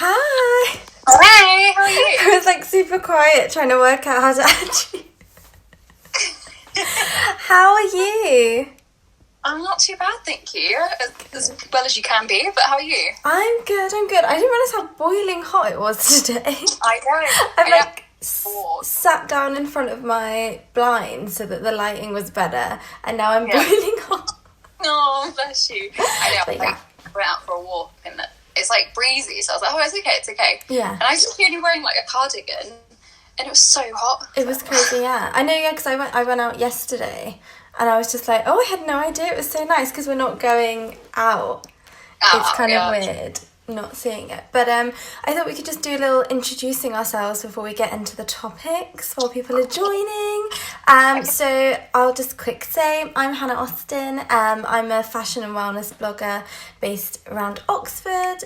Hi! Hey, how are you? I was like super quiet trying to work out how to add you. How are you? I'm not too bad, thank you. As well as you can be, but how are you? I'm good. I didn't realise how boiling hot it was today. I know. I've like bored. sat down in front of my blind so that the lighting was better, and now I'm boiling hot. Oh, bless you. I know. But I went out for a walk and it's like breezy, so I was like, oh, it's okay. Yeah. And I was just only wearing like a cardigan, and it was so hot. It was crazy, yeah. I know, yeah, because I went out yesterday, and I was just like, oh, I had no idea it was so nice because we're not going out. It's kind of weird not seeing it. But I thought we could just do a little introducing ourselves before we get into the topics while people are joining. So I'll just quick say, I'm Hannah Austin. I'm a fashion and wellness blogger based around Oxford.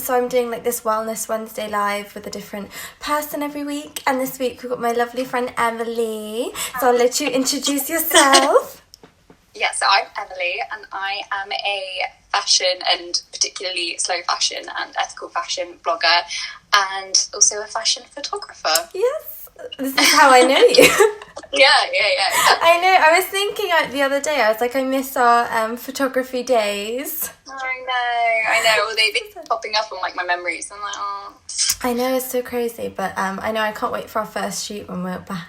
So I'm doing like this Wellness Wednesday live with a different person every week. And this week we've got my lovely friend Emily. So I'll let you introduce yourself. Yeah, so I'm Emily, and I am a fashion and particularly slow fashion and ethical fashion blogger, and also a fashion photographer. Yes, this is how I know you. Yeah. Exactly. I know, I was thinking the other day, I was like, I miss our photography days. I know. Well, they keep popping up on like my memories. I'm like, oh. I know, it's so crazy, but I know I can't wait for our first shoot when we're back.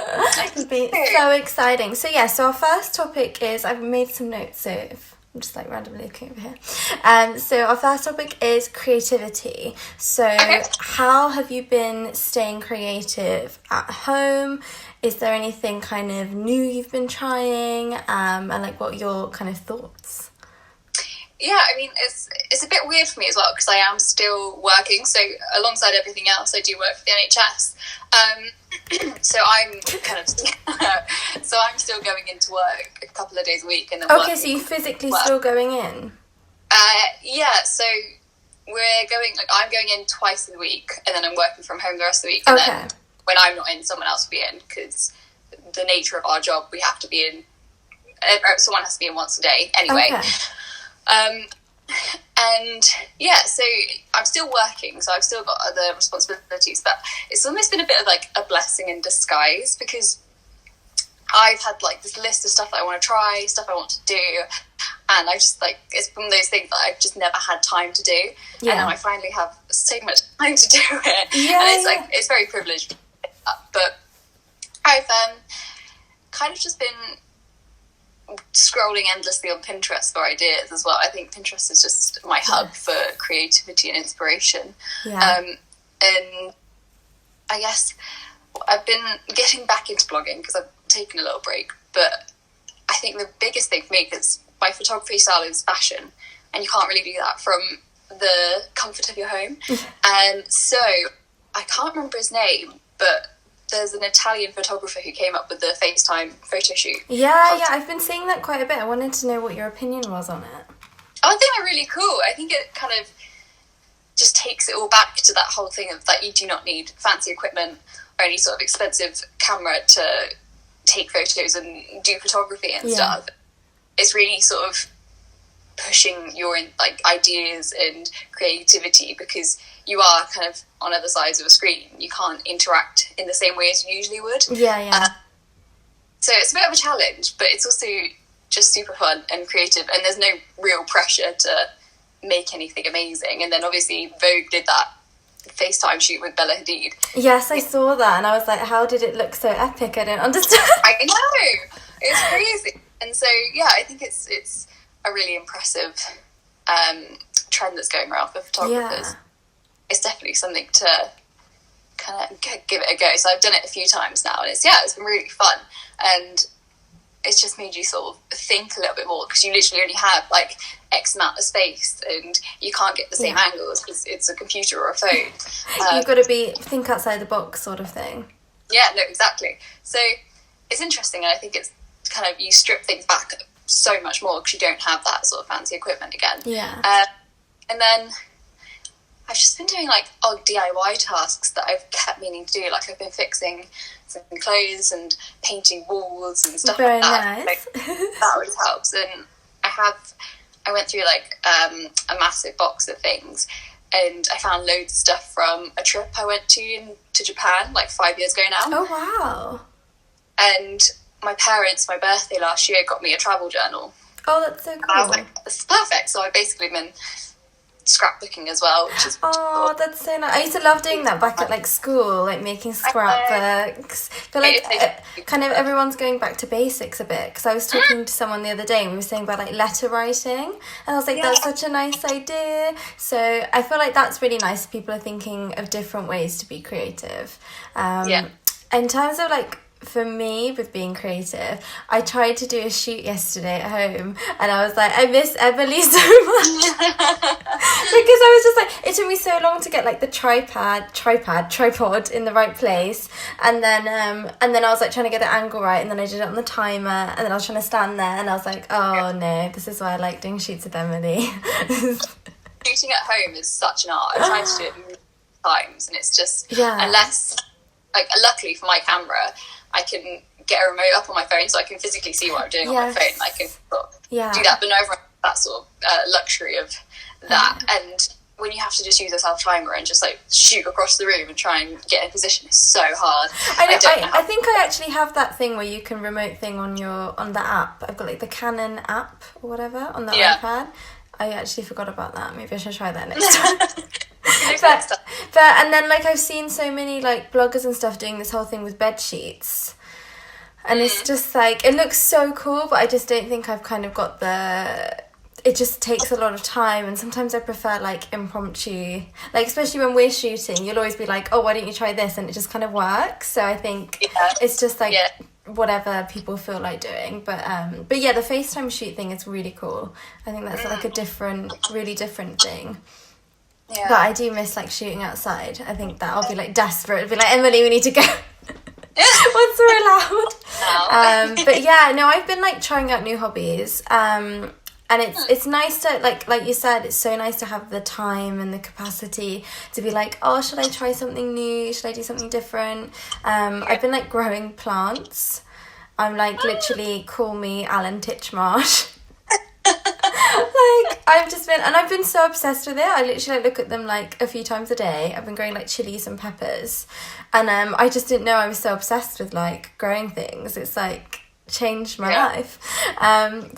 It'll be so exciting. So our first topic is, I've made some notes, so I'm just like randomly looking over here. So our first topic is creativity. So how have you been staying creative at home? Is there anything kind of new you've been trying? And like, what are your kind of thoughts? Yeah, I mean, it's a bit weird for me as well because I am still working. So alongside everything else, I do work for the NHS. So I'm kind of so I'm still going into work a couple of days a week, and then okay. So you physically still going in? Yeah. So we're going. Like, I'm going in twice a week, and then I'm working from home the rest of the week. And then when I'm not in, someone else will be in because the nature of our job, we have to be in. Someone has to be in once a day anyway. Okay. And yeah, so I'm still working, so I've still got other responsibilities, but it's almost been a bit of like a blessing in disguise because I've had like this list of stuff that I want to try, stuff I want to do, and I just like, it's one of those things that I've just never had time to do, and now I finally have so much time to do it, and it's like, it's very privileged, but I've kind of just been scrolling endlessly on Pinterest for ideas as well. I think Pinterest is just my hub for creativity and inspiration. And I guess I've been getting back into blogging because I've taken a little break, but I think the biggest thing for me is my photography style is fashion, and you can't really do that from the comfort of your home. And so I can't remember his name, but there's an Italian photographer who came up with the FaceTime photo shoot. Yeah, I've been seeing that quite a bit. I wanted to know what your opinion was on it. I think they're really cool. I think it kind of just takes it all back to that whole thing of that you do not need fancy equipment or any sort of expensive camera to take photos and do photography and stuff. It's really sort of pushing your like ideas and creativity because you are kind of on other sides of a screen. You can't interact in the same way as you usually would. So it's a bit of a challenge, but it's also just super fun and creative, and there's no real pressure to make anything amazing. And then obviously Vogue did that FaceTime shoot with Bella Hadid. Yes, I saw that, and I was like, how did it look so epic? I don't understand. I know, it's crazy. And so I think it's a really impressive trend that's going around for photographers. It's definitely something to kind of give it a go. So I've done it a few times now, and it's been really fun, and it's just made you sort of think a little bit more because you literally only have like X amount of space, and you can't get the same angles because it's a computer or a phone. You've got to think outside the box, sort of thing. Yeah, no, exactly. So it's interesting, and I think it's kind of, you strip things back so much more because you don't have that sort of fancy equipment again. And then I've just been doing like odd DIY tasks that I've kept meaning to do. Like I've been fixing some clothes and painting walls and stuff like that. Nice. Like, that always helps. And I went through like a massive box of things and I found loads of stuff from a trip I went to Japan like 5 years ago now. Oh, wow. And my parents, my birthday last year, got me a travel journal. Oh, that's so cool. And I was like, this is perfect. So I've basically been scrapbooking as well, which is that's so nice. I used to love doing that back at like school, like making scrapbooks. But like kind of everyone's going back to basics a bit, because I was talking to someone the other day and we were saying about like letter writing, and I was like, that's such a nice idea. So I feel like that's really nice. People are thinking of different ways to be creative. In terms of like, for me, with being creative, I tried to do a shoot yesterday at home, and I was like, I miss Emily so much. Because I was just like, it took me so long to get like the tripod in the right place, and then I was like trying to get the angle right, and then I did it on the timer, and then I was trying to stand there, and I was like, oh no, this is why I like doing shoots with Emily. Shooting at home is such an art. I've tried to do it many times, and it's just, unless, like, luckily for my camera, I can get a remote up on my phone so I can physically see what I'm doing on my phone. I can do that, but no everyone has that sort of luxury of that. And when you have to just use a self-timer and just like shoot across the room and try and get in position, it's so hard. I think I actually have that thing where you can remote thing on the app. I've got like the Canon app or whatever on the iPad. I actually forgot about that. Maybe I should try that next time. But and then like I've seen so many like bloggers and stuff doing this whole thing with bed sheets, and it's just like, it looks so cool, but I just don't think I've kind of got it just takes a lot of time, and sometimes I prefer like impromptu, like especially when we're shooting, you'll always be like, oh, why don't you try this, and it just kind of works. So I think it's just like whatever people feel like doing, but yeah, the FaceTime shoot thing is really cool. I think that's like a really different thing. But I do miss like shooting outside. I think that I'll be like desperate. I'll be like, Emily, we need to go once we're allowed. But yeah, no, I've been like trying out new hobbies. And it's nice to like you said, it's so nice to have the time and the capacity to be like, oh, should I try something new? Should I do something different? I've been like growing plants. I'm like literally, call me Alan Titchmarsh. Like I've been so obsessed with it. I literally look at them like a few times a day. I've been growing like chilies and peppers, and I just didn't know I was so obsessed with like growing things. It's like changed my life.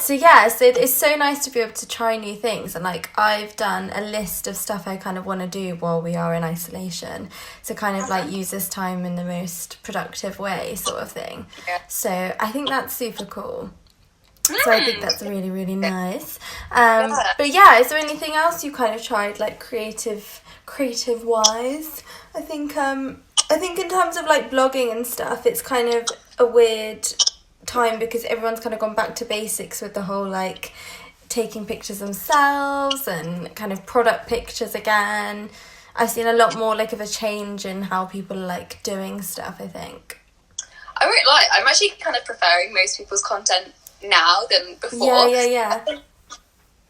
So it's so nice to be able to try new things, and like I've done a list of stuff I kind of want to do while we are in isolation, to kind of like use this time in the most productive way, sort of thing. So I think that's super cool. So I think that's really, really nice. But yeah, is there anything else you kind of tried, like creative wise? I think in terms of like blogging and stuff, it's kind of a weird time because everyone's kind of gone back to basics with the whole like taking pictures themselves and kind of product pictures again. I've seen a lot more like of a change in how people are like doing stuff, I think. I won't lie, I'm actually kind of preferring most people's content now than before. Yeah.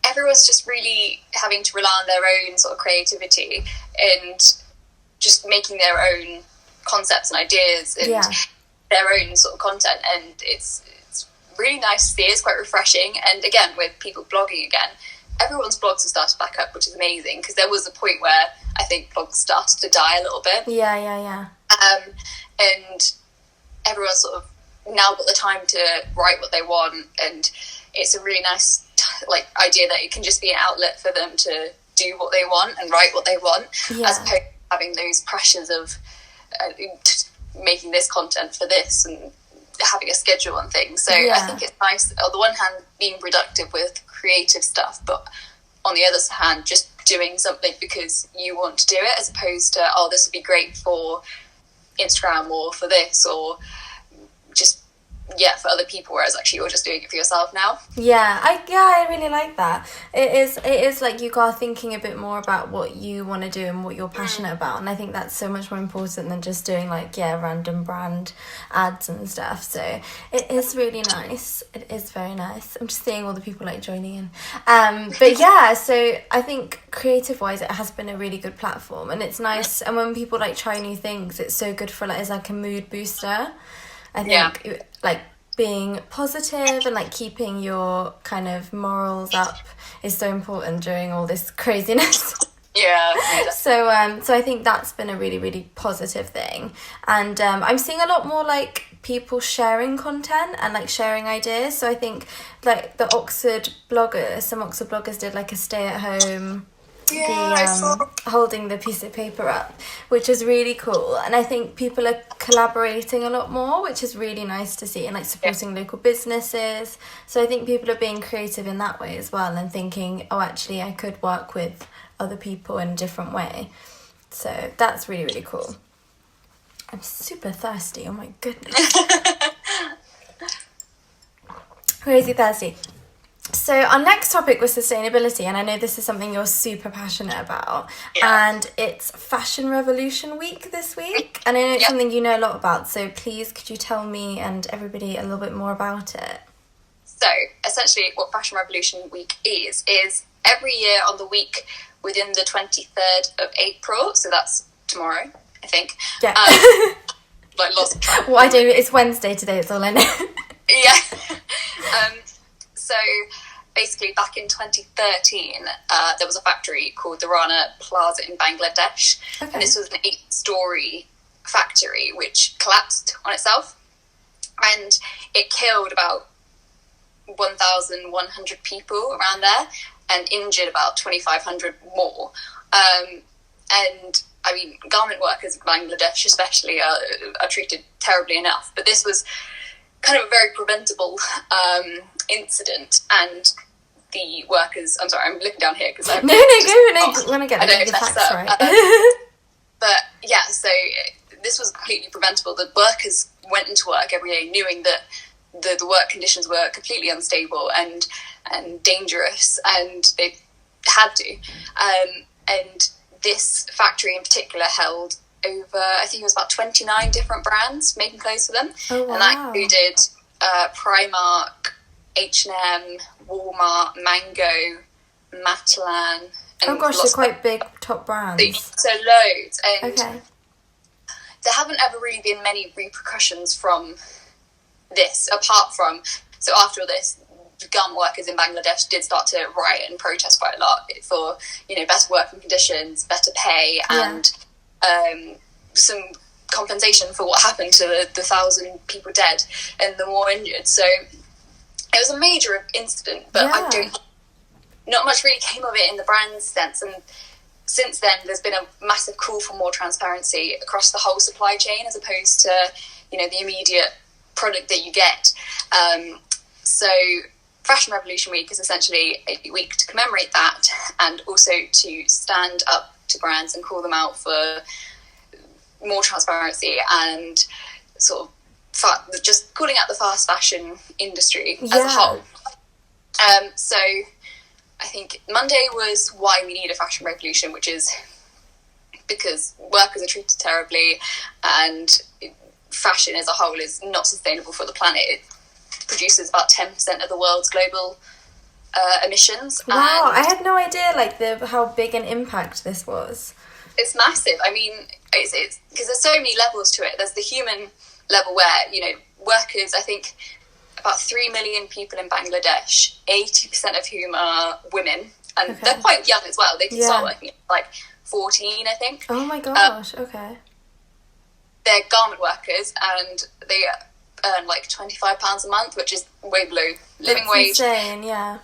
Everyone's just really having to rely on their own sort of creativity and just making their own concepts and ideas and their own sort of content, and it's really nice to see. It's quite refreshing. And again, with people blogging again, everyone's blogs have started back up, which is amazing, because there was a point where I think blogs started to die a little bit. Yeah. And everyone's sort of now got the time to write what they want, and it's a really nice like idea that it can just be an outlet for them to do what they want and write what they want, as opposed to having those pressures of making this content for this and having a schedule and things. So I think it's nice, on the one hand, being productive with creative stuff, but on the other hand, just doing something because you want to do it, as opposed to, oh, this would be great for Instagram or for this, or just for other people, whereas actually you're just doing it for yourself now. I really like that. It is like you are thinking a bit more about what you want to do and what you're passionate about, and I think that's so much more important than just doing like random brand ads and stuff. So it is really nice. It is very nice. I'm just seeing all the people like joining in, but so I think creative wise it has been a really good platform, and it's nice. And when people like try new things, it's so good for it's like a mood booster. I think like being positive and like keeping your kind of morals up is so important during all this craziness. Yeah. So I think that's been a really, really positive thing. And I'm seeing a lot more like people sharing content and like sharing ideas. So I think like some Oxford bloggers did like a stay at home, holding the piece of paper up, which is really cool. And I think people are collaborating a lot more, which is really nice to see, and like supporting local businesses. So I think people are being creative in that way as well, and thinking, oh, actually I could work with other people in a different way. So that's really, really cool. I'm super thirsty, oh my goodness. Crazy thirsty. So our next topic was sustainability, and I know this is something you're super passionate about. And it's Fashion Revolution Week this week, and I know it's something you know a lot about, so please could you tell me and everybody a little bit more about it? So essentially what Fashion Revolution Week is every year on the week within the 23rd of April, so that's tomorrow, I think. Yeah. Like lots of track. Well, I do. It's Wednesday today. It's all I know. Yeah. So basically, back in 2013, there was a factory called the Rana Plaza in Bangladesh, and this was an 8-story factory which collapsed on itself, and it killed about 1,100 people around there, and injured about 2,500 more. And I mean, garment workers in Bangladesh especially are treated terribly enough, but this was kind of a very preventable incident, and the workers, I'm sorry, I'm looking down here because I'm go when I get the facts right. But yeah, so this was completely preventable. The workers went into work every day knowing that the work conditions were completely unstable and dangerous, and they had to. And this factory in particular held over, I think it was about 29 different brands making clothes for them. Oh, wow. And that included Primark, H&M, Walmart, Mango, Matalan. Oh gosh, they're quite big top brands. So loads. And okay. There haven't ever really been many repercussions from this, apart from, so after all this, garment workers in Bangladesh did start to riot and protest quite a lot for, better working conditions, better pay, and some compensation for what happened to the 1,000 people dead and the more injured. So it was a major incident, but not much really came of it in the brand sense. And since then, there's been a massive call for more transparency across the whole supply chain, as opposed to, the immediate product that you get. So Fashion Revolution Week is essentially a week to commemorate that, and also to stand up to brands and call them out for more transparency and sort of just calling out the fast fashion industry as a whole. So I think Monday was why we need a fashion revolution, which is because workers are treated terribly and fashion as a whole is not sustainable for the planet. It produces about 10% of the world's global emissions. Wow, I had no idea how big an impact this was. It's massive. I mean, it's because there's so many levels to it. There's the human level where, workers, I think about 3 million people in Bangladesh, 80% of whom are women, and they're quite young as well. They can start working at like 14, I think. Oh my gosh, okay. They're garment workers, and they earn like £25 a month, which is way below living wage. Insane, yeah.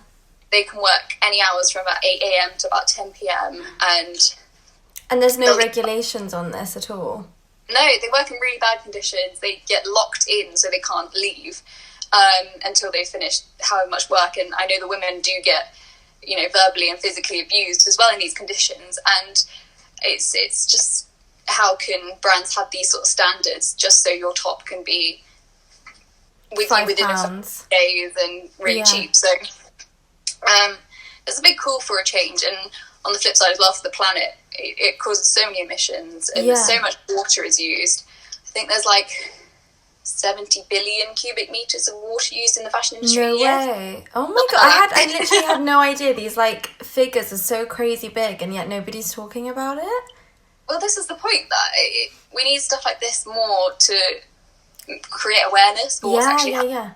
They can work any hours from about 8 a.m. to about 10 p.m. And there's no regulations on this at all? No, they work in really bad conditions. They get locked in, so they can't leave until they finish however much work. And I know the women do get, verbally and physically abused as well in these conditions. And it's just, how can brands have these sort of standards just so your top can be with you within a few days and really cheap? So there's a big call for a change. And on the flip side as well, for the planet, it causes so many emissions, and so much water is used. I think there's like 70 billion cubic meters of water used in the fashion industry. No way. Oh my god, I literally had no idea. These figures are so crazy big, and yet nobody's talking about it. Well, this is the point, that we need stuff like this more to create awareness for what's actually happening.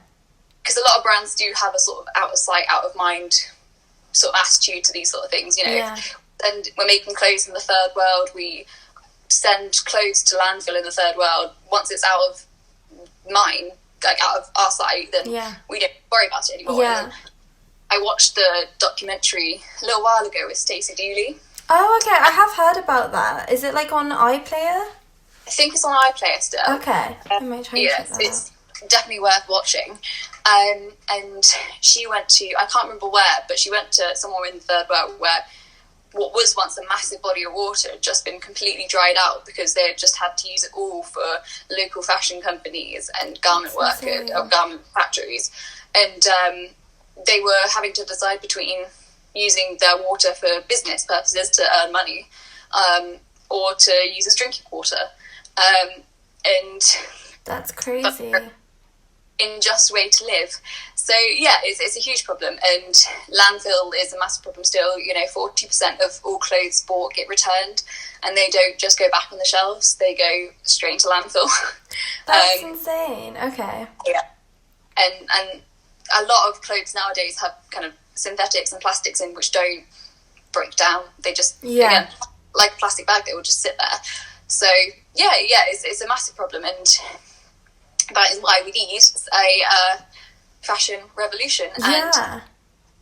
Because a lot of brands do have a sort of out of sight, out of mind sort of attitude to these sort of things. If we're making clothes in the third world. We send clothes to landfill in the third world. Once it's out of mine, like out of our site, then we don't worry about it anymore. Yeah. I watched the documentary a little while ago with Stacey Dooley. Oh, okay. I have heard about that. Is it like on iPlayer? I think it's on iPlayer still. Okay. I might try and check that it's definitely worth watching. And she went to, I can't remember where, but she went to somewhere in the third world where what was once a massive body of water had just been completely dried out because they had just had to use it all for local fashion companies and garment workers or garment factories. And they were having to decide between using their water for business purposes to earn money or to use as drinking water. And that's crazy. Unjust way to live. So yeah, it's a huge problem, and landfill is a massive problem still. 40% of all clothes bought get returned, and they don't just go back on the shelves, they go straight into landfill. That's insane. Okay. Yeah. And a lot of clothes nowadays have kind of synthetics and plastics in which don't break down. They just again, like a plastic bag, they will just sit there. So yeah, it's a massive problem, and that is why we need a fashion revolution. And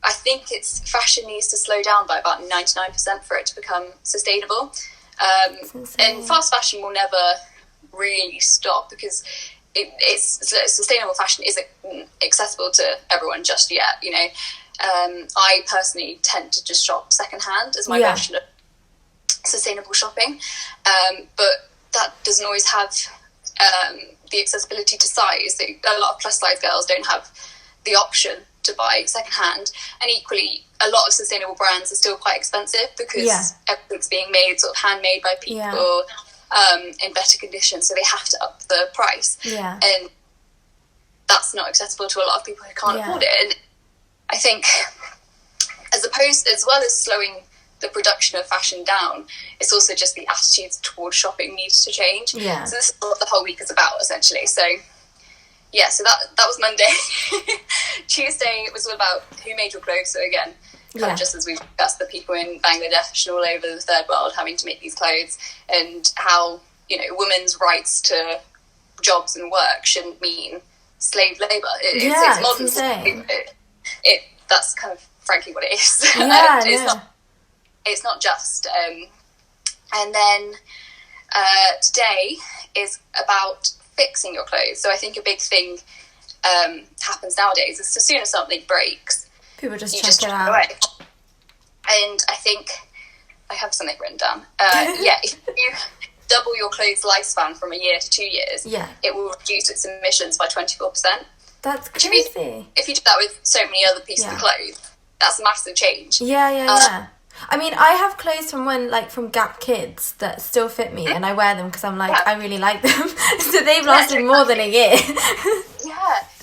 I think fashion needs to slow down by about 99% for it to become sustainable. And fast fashion will never really stop because sustainable fashion isn't accessible to everyone just yet. I personally tend to just shop secondhand as my version of sustainable shopping, but that doesn't always have the accessibility to size. A lot of plus size girls don't have the option to buy secondhand, and equally a lot of sustainable brands are still quite expensive because everything's being made sort of handmade by people in better condition, so they have to up the price, and that's not accessible to a lot of people who can't afford it. And I think as well as slowing the production of fashion down, it's also just the attitudes towards shopping needs to change. So this is what the whole week is about, essentially. So so that was Monday. Tuesday was all about who made your clothes. So again, kind of just as we've discussed, the people in Bangladesh and all over the third world having to make these clothes, and how women's rights to jobs and work shouldn't mean slave labour. It's modern. Insane. That's kind of frankly what it is. It's not just. And then today is about fixing your clothes. So I think a big thing happens nowadays is as soon as something breaks, people just chuck it out. Away. And I think I have something written down. If you double your clothes lifespan from a year to 2 years, it will reduce its emissions by 24%. That's crazy. If you do that with so many other pieces of clothes, that's a massive change. I mean, I have clothes from Gap Kids that still fit me, and I wear them because I'm like, I really like them. So they've lasted more than a year. No,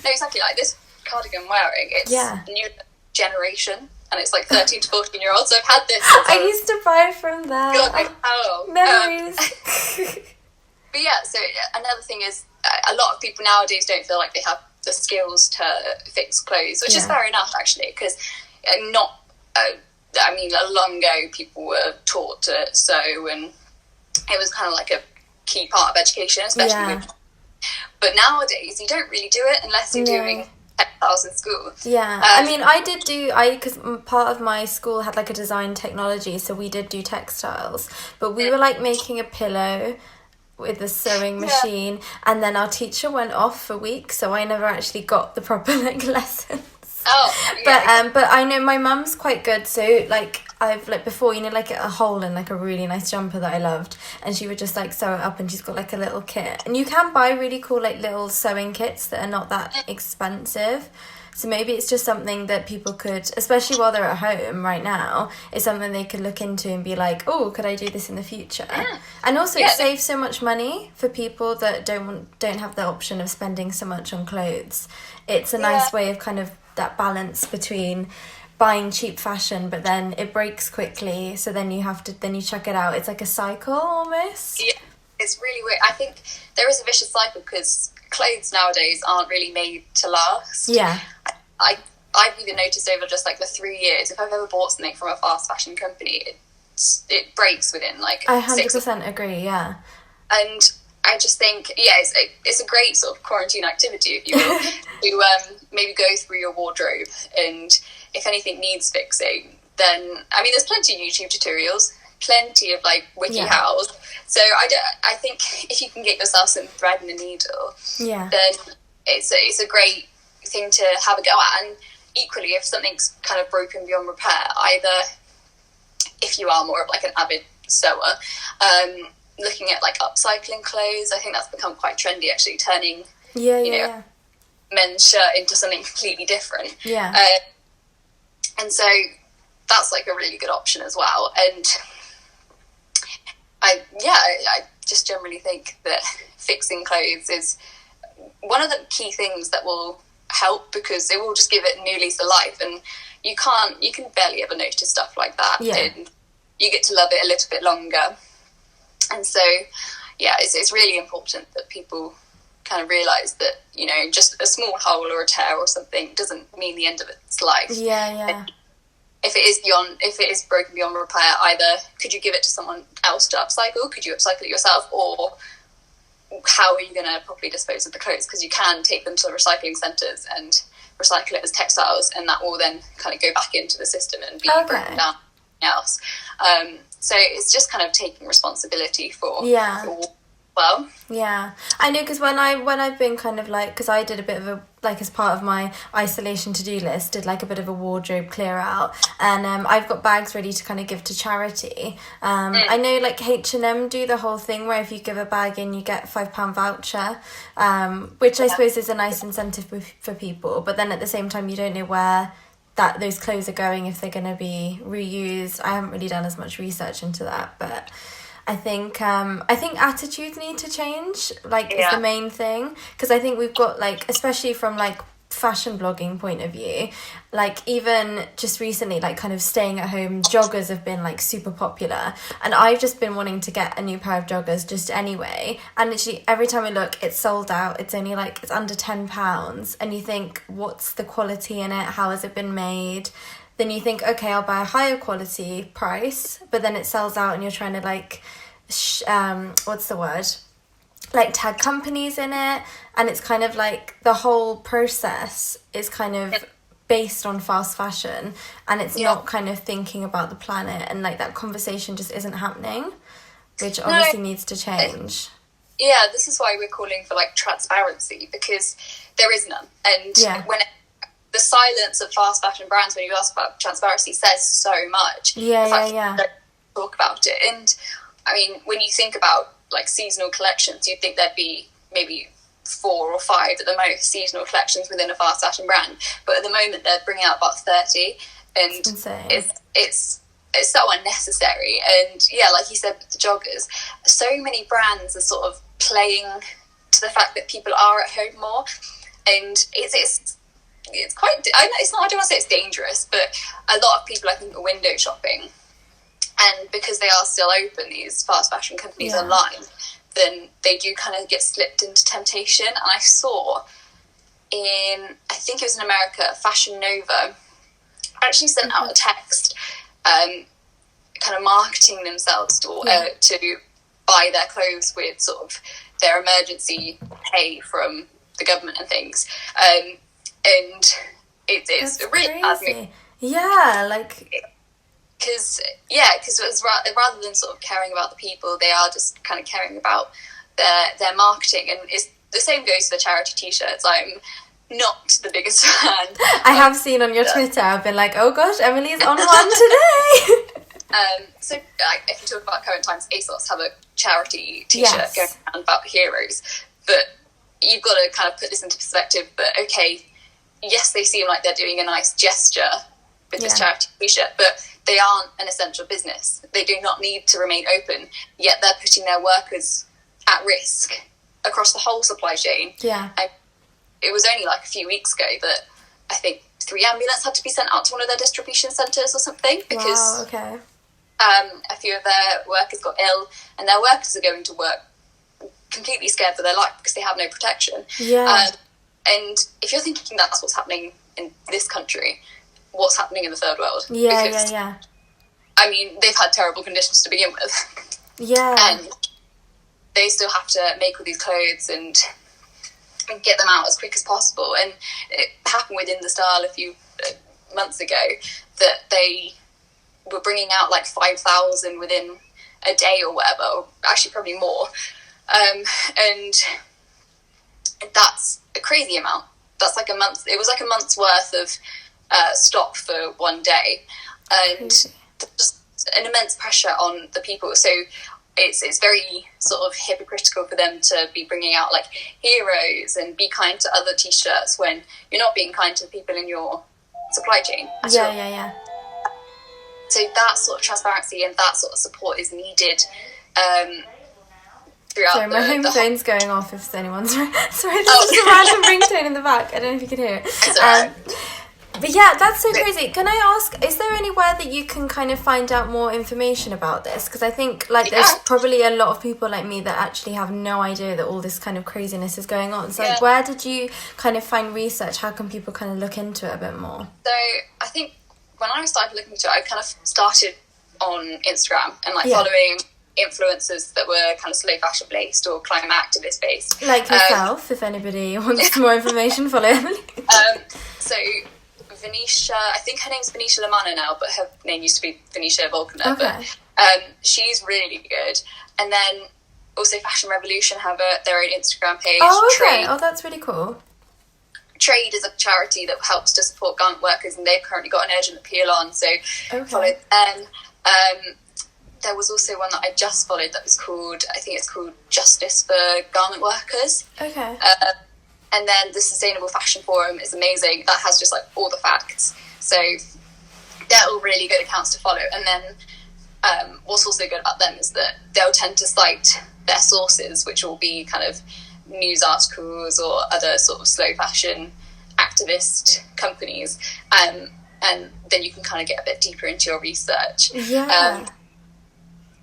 exactly. Like this cardigan I'm wearing, it's new generation, and it's like 13 to 14-year-olds. So I've had this. I used to buy from there. Memories. But so another thing is a lot of people nowadays don't feel like they have the skills to fix clothes, which is fair enough, actually, because long ago people were taught to sew, and it was kind of like a key part of education, especially with. But nowadays you don't really do it unless you're doing textiles in school. I mean, I did do because part of my school had like a design technology, so we did do textiles, but we were like making a pillow with a sewing machine, and then our teacher went off for weeks, so I never actually got the proper lessons. But I know my mum's quite good, so like I've before, like a hole in like a really nice jumper that I loved, and she would just like sew it up, and she's got like a little kit, and you can buy really cool like little sewing kits that are not that expensive. So maybe it's just something that people could, especially while they're at home right now, it's something they could look into and be like, oh, could I do this in the future? And also it saves so much money for people that don't have the option of spending so much on clothes. It's a nice way of kind of that balance between buying cheap fashion, but then it breaks quickly, so then you chuck it out. It's like a cycle almost. It's really weird. I think there is a vicious cycle because clothes nowadays aren't really made to last. I've even noticed over just like the 3 years, if I've ever bought something from a fast fashion company, it breaks within like I 100% agree, yeah. And I just think, it's a great sort of quarantine activity, if you will, to maybe go through your wardrobe, and if anything needs fixing, then, I mean, there's plenty of YouTube tutorials, plenty of, like, wiki hows, so I think if you can get yourself some thread and a needle, then it's a great thing to have a go at. And equally, if something's kind of broken beyond repair, either if you are more of, like, an avid sewer, looking at like upcycling clothes, I think that's become quite trendy, actually, turning men's shirt into something completely different. And so that's like a really good option as well. And I just generally think that fixing clothes is one of the key things that will help, because it will just give it a new lease of life, and you can barely ever notice stuff like that, and you get to love it a little bit longer. And so, it's really important that people kind of realise that, you know, just a small hole or a tear or something doesn't mean the end of its life. And if it is broken beyond repair, either could you give it to someone else to upcycle, could you upcycle it yourself, or how are you going to properly dispose of the clothes? Because you can take them to recycling centres and recycle it as textiles, and that will then kind of go back into the system and be broken down else. So it's just kind of taking responsibility for well. Yeah, I know, because when I've been kind of like, because I did a bit of a, like, as part of my isolation to-do list, did like a bit of a wardrobe clear out, and I've got bags ready to kind of give to charity. I know like H&M do the whole thing where if you give a bag in, you get £5 voucher, which I suppose is a nice incentive for people, but then at the same time you don't know where that those clothes are going, if they're going to be reused. I haven't really done as much research into that, but I think attitudes need to change, like, is the main thing, because I think we've got, like, especially from like fashion blogging point of view, like even just recently, like kind of staying at home joggers have been like super popular, and I've just been wanting to get a new pair of joggers just anyway, and literally every time I look, it's sold out. It's only like, it's under £10, and you think, what's the quality in it, how has it been made? Then you think, okay, I'll buy a higher quality price, but then it sells out, and you're trying to like what's the word, like tag companies in it, and it's kind of like the whole process is kind of based on fast fashion, and it's not kind of thinking about the planet, and like that conversation just isn't happening, which obviously needs to change. This is why we're calling for like transparency, because there is none, and when the silence of fast fashion brands, when you ask about transparency, says so much. Talk about it. And I mean, when you think about like seasonal collections, you'd think there'd be maybe 4 or 5 at the most seasonal collections within a fast fashion brand, but at the moment they're bringing out about 30, and it's so unnecessary. And like you said with the joggers, so many brands are sort of playing to the fact that people are at home more, and it's quite, I don't want to say it's dangerous, but a lot of people, I think, are window shopping, and because they are still open, these fast fashion companies online, then they do kind of get slipped into temptation. And I saw I think it was in America, Fashion Nova actually sent out a text kind of marketing themselves to buy their clothes with sort of their emergency pay from the government and things. And it's really crazy. Because rather than sort of caring about the people, they are just kind of caring about their marketing. And it's the same goes for the charity t-shirts. I'm not the biggest fan. I have seen on your Twitter, I've been like, oh gosh, Emily's on one today. So if you talk about current times, ASOS have a charity t-shirt going around about heroes, but you've got to kind of put this into perspective. But okay, yes, they seem like they're doing a nice gesture with this charity t-shirt, but they aren't an essential business. They do not need to remain open, yet they're putting their workers at risk across the whole supply chain. And it was only like a few weeks ago that I think 3 ambulances had to be sent out to one of their distribution centres or something, because a few of their workers got ill, and their workers are going to work completely scared for their life because they have no protection. And if you're thinking that's what's happening in this country, what's happening in the third world? I mean, they've had terrible conditions to begin with. Yeah. And they still have to make all these clothes and get them out as quick as possible. And it happened within the style a few months ago that they were bringing out like 5,000 within a day or whatever, or actually probably more. And that's a crazy amount. That's like a month. It was like a month's worth of stock for one day, and just an immense pressure on the people. So it's very sort of hypocritical for them to be bringing out like heroes and be kind to other t-shirts when you're not being kind to the people in your supply chain at all. Yeah. So that sort of transparency and that sort of support is needed throughout. Sorry, my home phone's going off if anyone's... Sorry, there's just a random ringtone in the back. I don't know if you can hear it. But yeah, that's so crazy. Can I ask, is there anywhere that you can kind of find out more information about this? Because I think like there's probably a lot of people like me that actually have no idea that all this kind of craziness is going on. So like, where did you kind of find research? How can people kind of look into it a bit more? So I think when I started looking into it, I kind of started on Instagram and like following influencers that were kind of slow fashion based or climate activist based. Like yourself, if anybody wants more information, follow Emily. So Venetia, I think her name's Venetia Lamana now, but her name used to be Venetia Volkner. Okay. But she's really good. And then also Fashion Revolution have their own Instagram page. Oh, okay. Trade. Oh, that's really cool. Trade is a charity that helps to support garment workers, and they've currently got an urgent appeal on, so follow them. There was also one that I just followed that was called, I think it's called Justice for Garment Workers. Okay. And then the Sustainable Fashion Forum is amazing. That has just like all the facts. So they're all really good accounts to follow. And then what's also good about them is that they'll tend to cite their sources, which will be kind of news articles or other sort of slow fashion activist companies. And then you can kind of get a bit deeper into your research. Yeah.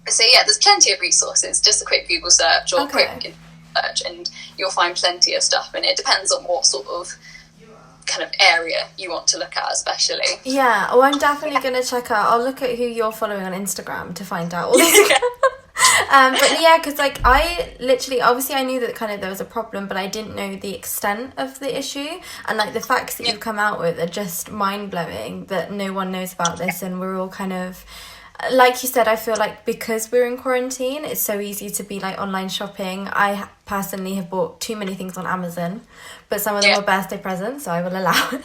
So yeah, there's plenty of resources. Just a quick Google search or quick search, and you'll find plenty of stuff. And it depends on what sort of kind of area you want to look at, especially. Yeah. Oh, I'm definitely going to check out. I'll look at who you're following on Instagram to find out all these. But yeah, because like I literally, obviously I knew that kind of there was a problem, but I didn't know the extent of the issue, and like the facts that you've come out with are just mind-blowing that no one knows about this, and we're all kind of, like you said, I feel like because we're in quarantine, it's so easy to be like online shopping. I personally have bought too many things on Amazon, but some of them are birthday presents, so I will allow it.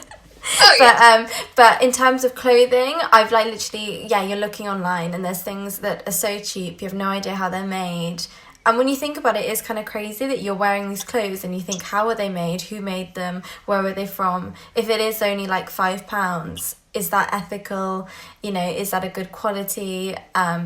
But in terms of clothing, I've like literally, you're looking online and there's things that are so cheap, you have no idea how they're made. And when you think about it, it's kind of crazy that you're wearing these clothes and you think, how were they made? Who made them? Where were they from? If it is only like £5, is that ethical? You know, is that a good quality?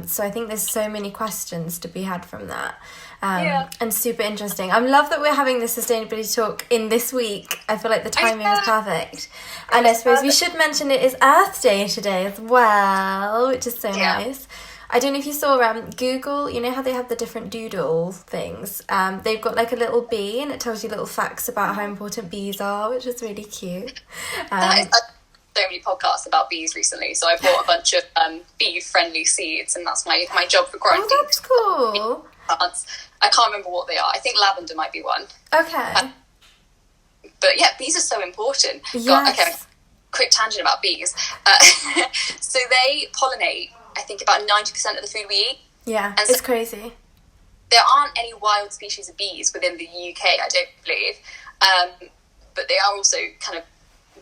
So I think there's so many questions to be had from that. And super interesting. I love that we're having this sustainability talk in this week. I feel like the timing is perfect. And I suppose we should mention it is Earth Day today as well, which is so nice. I don't know if you saw Google, you know how they have the different doodle things? They've got like a little bee and it tells you little facts about how important bees are, which is really cute. I've done so many podcasts about bees recently, so I bought a bunch of bee-friendly seeds, and that's my job for quarantine. Oh, that's cool. I can't remember what they are. I think lavender might be one. Okay. But yeah, bees are so important. Yes. Okay, quick tangent about bees. So they pollinate, I think, about 90% of the food we eat. Yeah, and so it's crazy. There aren't any wild species of bees within the UK, I don't believe. But they are also kind of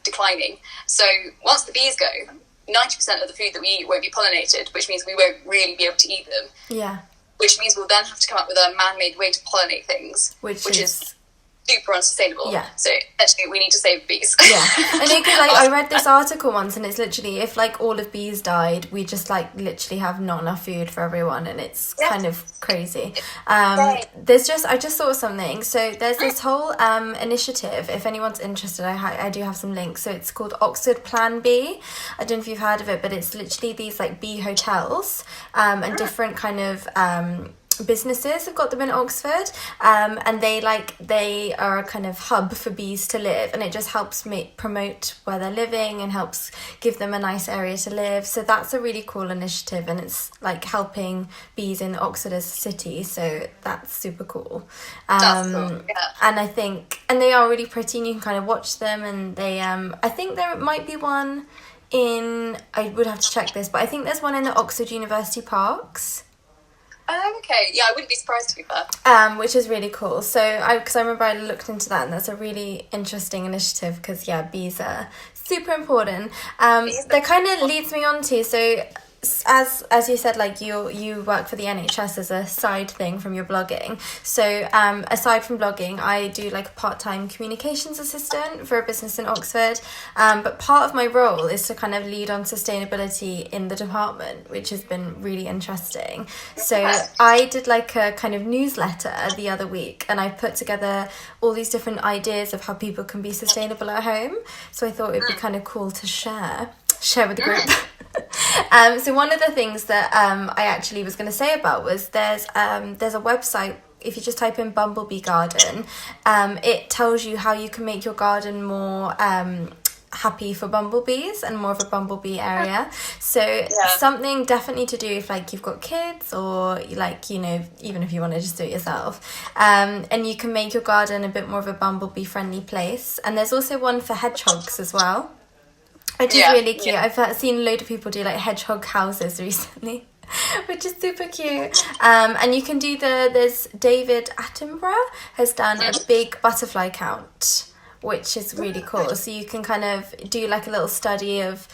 declining. So once the bees go, 90% of the food that we eat won't be pollinated, which means we won't really be able to eat them. Yeah. Which means we'll then have to come up with a man-made way to pollinate things, which is super unsustainable. Yeah. So actually, we need to save bees. Yeah. And I read this article once, and it's literally, if like all of bees died, we just like literally have not enough food for everyone, and it's kind of crazy. I just thought of something. So there's this whole initiative. If anyone's interested, I do have some links. So it's called Oxford Plan B. I don't know if you've heard of it, but it's literally these like bee hotels and different kind of businesses have got them in Oxford, and they are a kind of hub for bees to live, and it just helps promote where they're living and helps give them a nice area to live. So that's a really cool initiative, and it's like helping bees in Oxford as a city, so that's super cool. That's cool. Yeah. And I think, and they are really pretty, and you can kind of watch them, and they I think there might be one in, I would have to check this, but I think there's one in the Oxford University Parks. Okay, yeah, I wouldn't be surprised to be fair. Which is really cool. So, because I remember I looked into that, and that's a really interesting initiative, because, yeah, bees are super important. That kind of leads me on to, so as you said, like you work for the NHS as a side thing from your blogging. So aside from blogging, I do like a part-time communications assistant for a business in Oxford, but part of my role is to kind of lead on sustainability in the department, which has been really interesting. So I did like a kind of newsletter the other week, and I put together all these different ideas of how people can be sustainable at home. So I thought it'd be kind of cool to share with the group. So one of the things that I actually was going to say about was there's a website. If you just type in Bumblebee Garden, it tells you how you can make your garden more happy for bumblebees and more of a bumblebee area. So something definitely to do if like you've got kids, or like, you know, even if you want to just do it yourself, and you can make your garden a bit more of a bumblebee friendly place. And there's also one for hedgehogs as well, which is really cute. I've seen a load of people do like hedgehog houses recently, which is super cute. And you can do there's David Attenborough has done a big butterfly count, which is really cool. So you can kind of do like a little study of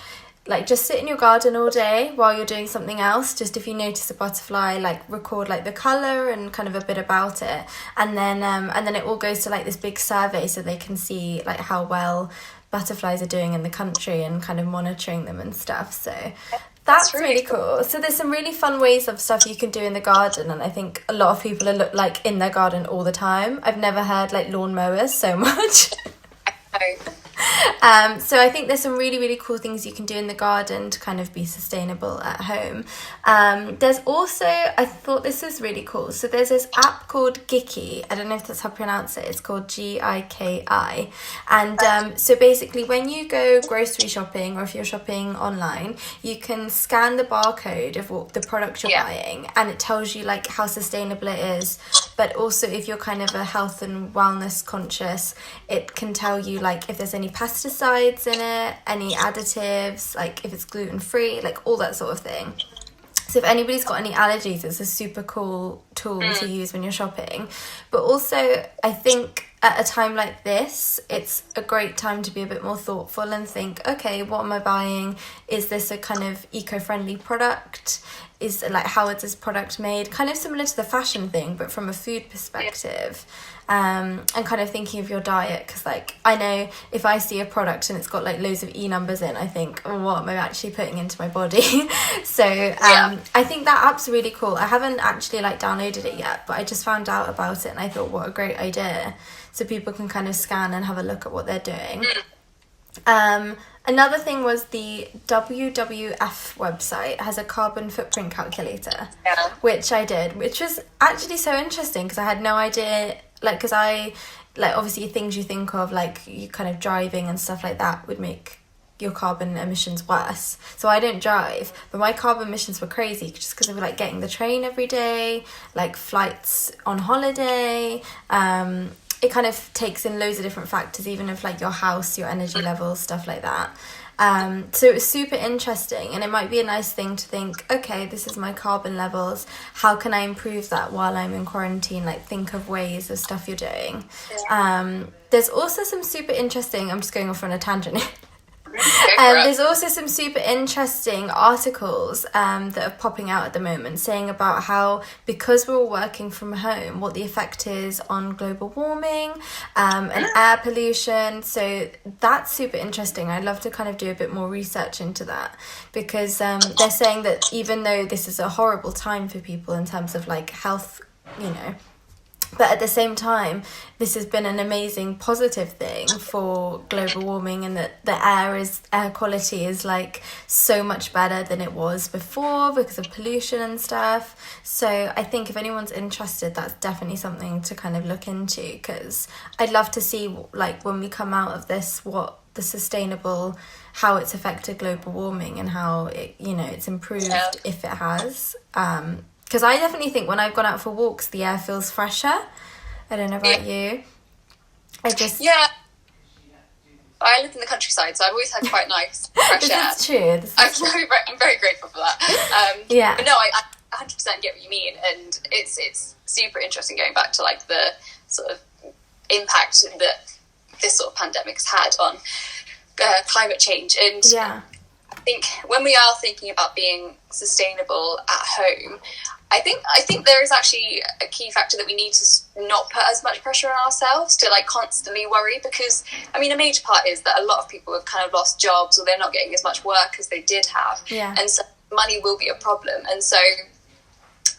like just sit in your garden all day while you're doing something else. Just if you notice a butterfly, like record like the colour and kind of a bit about it, and then it all goes to like this big survey so they can see like how well butterflies are doing in the country and kind of monitoring them and stuff. So that's really cool. So there's some really fun ways of stuff you can do in the garden, and I think a lot of people are like in their garden all the time. I've never heard like lawn mowers so much. So I think there's some really, really cool things you can do in the garden to kind of be sustainable at home. There's also, I thought this was really cool. So there's this app called Giki. I don't know if that's how you pronounce it. It's called Giki. And so basically when you go grocery shopping, or if you're shopping online, you can scan the barcode of what the product you're buying, and it tells you like how sustainable it is. But also if you're kind of a health and wellness conscious, it can tell you like if there's any pesticides in it, any additives, like if it's gluten-free, like all that sort of thing. So if anybody's got any allergies, it's a super cool tool to use when you're shopping. But also I think at a time like this, it's a great time to be a bit more thoughtful and think, okay, what am I buying? Is this a kind of eco-friendly product? Is like, how is this product made? Kind of similar to the fashion thing, but from a food perspective. And kind of thinking of your diet, because like I know if I see a product and it's got like loads of E numbers in, I think, oh, what am I actually putting into my body? So I think that app's really cool. I haven't actually like downloaded it yet, but I just found out about it and I thought, what a great idea. So people can kind of scan and have a look at what they're doing. Another thing was the WWF website has a carbon footprint calculator, which I did, which was actually so interesting because I had no idea, like, because I, like, obviously things you think of, like, you kind of driving and stuff like that would make your carbon emissions worse. So I don't drive, but my carbon emissions were crazy just because of, like, getting the train every day, like, flights on holiday, it kind of takes in loads of different factors, even of like your house, your energy levels, stuff like that. So it was super interesting, and it might be a nice thing to think, okay, this is my carbon levels. How can I improve that while I'm in quarantine? Like, think of ways of stuff you're doing. There's also some super interesting, I'm just going off on a tangent. There's also some super interesting articles that are popping out at the moment saying about how, because we're all working from home, what the effect is on global warming and air pollution. So that's super interesting. I'd love to kind of do a bit more research into that, because they're saying that even though this is a horrible time for people in terms of like health, you know, But at the same time, this has been an amazing positive thing for global warming, and that the air quality is like so much better than it was before because of pollution and stuff. So I think if anyone's interested, that's definitely something to kind of look into, because I'd love to see like when we come out of this, what the sustainable, how it's affected global warming and how it, you know, it's improved if it has. Because I definitely think when I've gone out for walks, the air feels fresher. I don't know about you. Yeah. I live in the countryside, so I've always had quite nice fresh air. This is true. I'm very grateful for that. But no, I 100% get what you mean, and it's super interesting going back to like the sort of impact that this sort of pandemic has had on climate change. And I think when we are thinking about being sustainable at home, I think there is actually a key factor that we need to not put as much pressure on ourselves to like constantly worry, because I mean a major part is that a lot of people have kind of lost jobs, or they're not getting as much work as they did have, and so money will be a problem. And so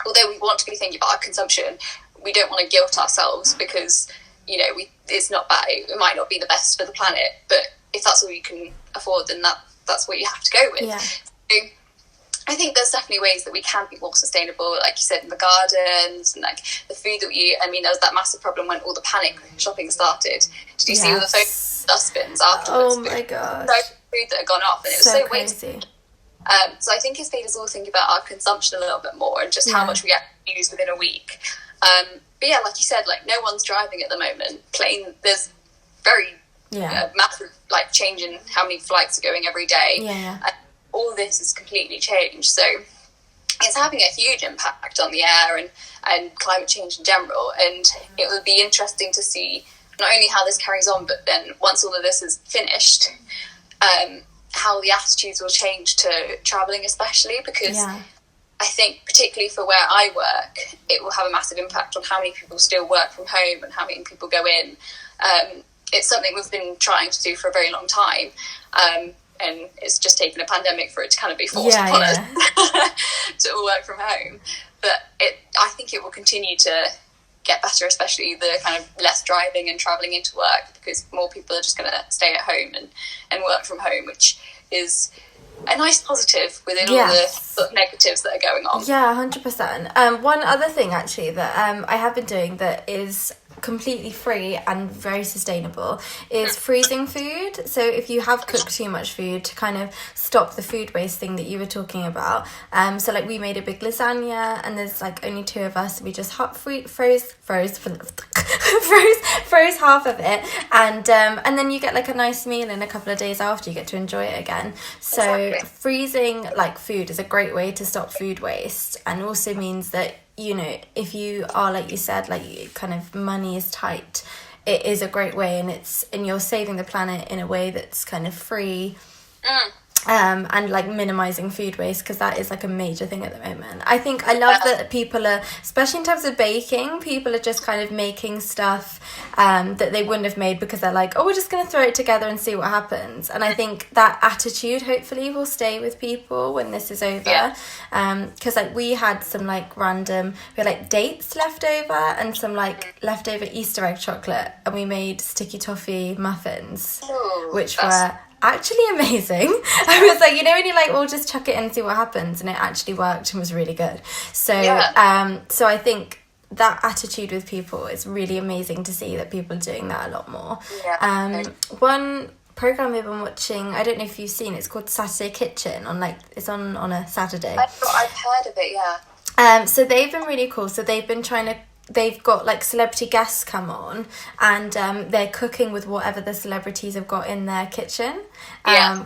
although we want to be thinking about our consumption, we don't want to guilt ourselves, because you know it's not bad, it might not be the best for the planet, but if that's all you can afford, then that's what you have to go with. So I think there's definitely ways that we can be more sustainable, like you said, in the gardens and like the food that we eat. I mean, there was that massive problem when all the panic shopping started. Did you see all the dustbins afterwards? Oh my god! Food that had gone off, and it was so crazy. wasteful. So I think it's made us all think about our consumption a little bit more, and just how much we actually use within a week. But yeah, like you said, like no one's driving at the moment. There's very massive like change in how many flights are going every day. All this is completely changed, so it's having a huge impact on the air and climate change in general. And it would be interesting to see not only how this carries on, but then once all of this is finished, how the attitudes will change to travelling, especially because I think particularly for where I work, it will have a massive impact on how many people still work from home and how many people go in. It's something we've been trying to do for a very long time. And it's just taken a pandemic for it to kind of be forced upon us to all work from home. But I think it will continue to get better, especially the kind of less driving and travelling into work, because more people are just going to stay at home and work from home, which is a nice positive within all the sort of negatives that are going on. Yeah, 100%. One other thing actually that I have been doing that is completely free and very sustainable is freezing food. So if you have cooked too much food, to kind of stop the food waste thing that you were talking about, so like we made a big lasagna, and there's like only 2 of us, so we just froze half of it, and then you get like a nice meal, and a couple of days after you get to enjoy it again. So freezing like food is a great way to stop food waste, and also means that, you know, if you are, like you said, like kind of money is tight, it is a great way, and you're saving the planet in a way that's kind of free. And like minimizing food waste, because that is like a major thing at the moment. I think I love that people are, especially in terms of baking, people are just kind of making stuff that they wouldn't have made, because they're like, oh, we're just going to throw it together and see what happens. And I think that attitude hopefully will stay with people when this is over. Because like we had some like we had like dates left over and some like leftover Easter egg chocolate, and we made sticky toffee muffins, which were actually amazing. I was like, you know, when you're like, we'll just chuck it in and see what happens, and it actually worked and was really good. So so I think that attitude with people is really amazing to see that people are doing that a lot more. One program we've been watching, I don't know if you've seen, it's called Saturday Kitchen, it's on a Saturday. I've heard of it. So they've been really cool. So they've got like celebrity guests come on, and they're cooking with whatever the celebrities have got in their kitchen,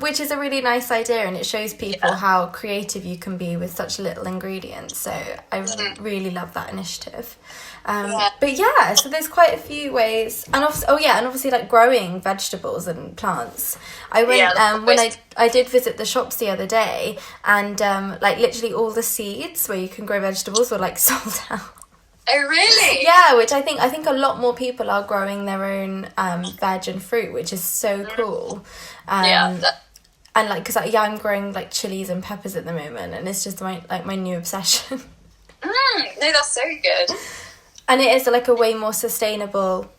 which is a really nice idea, and it shows people how creative you can be with such little ingredients. So I really love that initiative. But so there's quite a few ways, and obviously like growing vegetables and plants. I went when I did visit the shops the other day, and like literally all the seeds where you can grow vegetables were like sold out. Oh really? Yeah, which I think a lot more people are growing their own veg and fruit, which is so cool. And like, because I'm growing like chilies and peppers at the moment, and it's just my new obsession. No, that's so good. And it is like a way more sustainable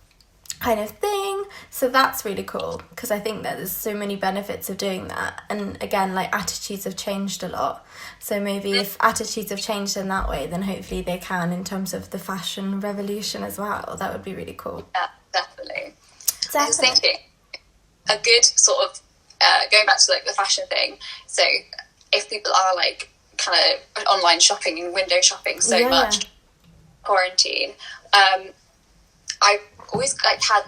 kind of thing, so that's really cool, because I think that there's so many benefits of doing that. And again, like, attitudes have changed a lot, so maybe if attitudes have changed in that way, then hopefully they can in terms of the fashion revolution as well. That would be really cool. Yeah, definitely. I was thinking a good sort of going back to like the fashion thing, so if people are like kind of online shopping and window shopping so much quarantine, I've always like had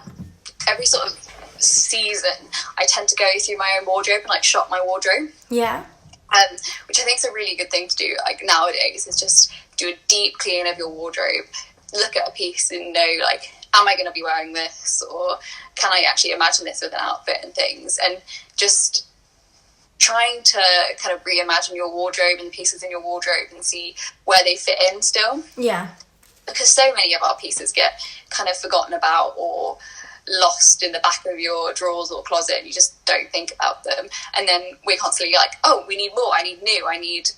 every sort of season I tend to go through my own wardrobe and like shop my wardrobe, which I think is a really good thing to do like nowadays, is just do a deep clean of your wardrobe, look at a piece and know like, am I going to be wearing this, or can I actually imagine this with an outfit and things, and just trying to kind of reimagine your wardrobe and the pieces in your wardrobe and see where they fit in still. Yeah. Because so many of our pieces get kind of forgotten about or lost in the back of your drawers or closet, and you just don't think about them. And then we're constantly like, oh, we need more, I need new, I need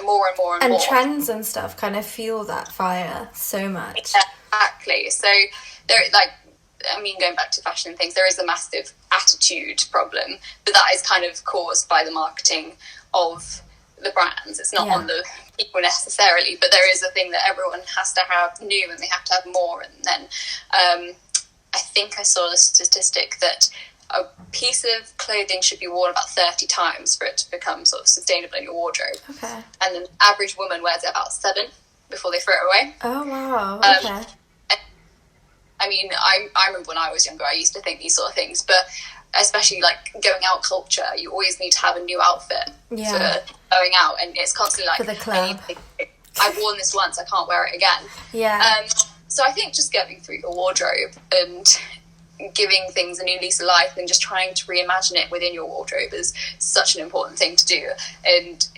more and more and more. And trends and stuff kind of fuel that fire so much. Exactly. So there, like, I mean, going back to fashion and things, there is a massive attitude problem, but that is kind of caused by the marketing of the brands. It's not on the people necessarily, but there is a thing that everyone has to have new and they have to have more. And then I think I saw the statistic that a piece of clothing should be worn about 30 times for it to become sort of sustainable in your wardrobe. Okay. And the average woman wears it about 7 before they throw it away. Oh, wow. Okay. I mean, I remember when I was younger, I used to think these sort of things, but especially like going out culture, you always need to have a new outfit for going out, and it's constantly like, for the club. I've worn this once, I can't wear it again. Yeah. So I think just going through your wardrobe and giving things a new lease of life and just trying to reimagine it within your wardrobe is such an important thing to do. And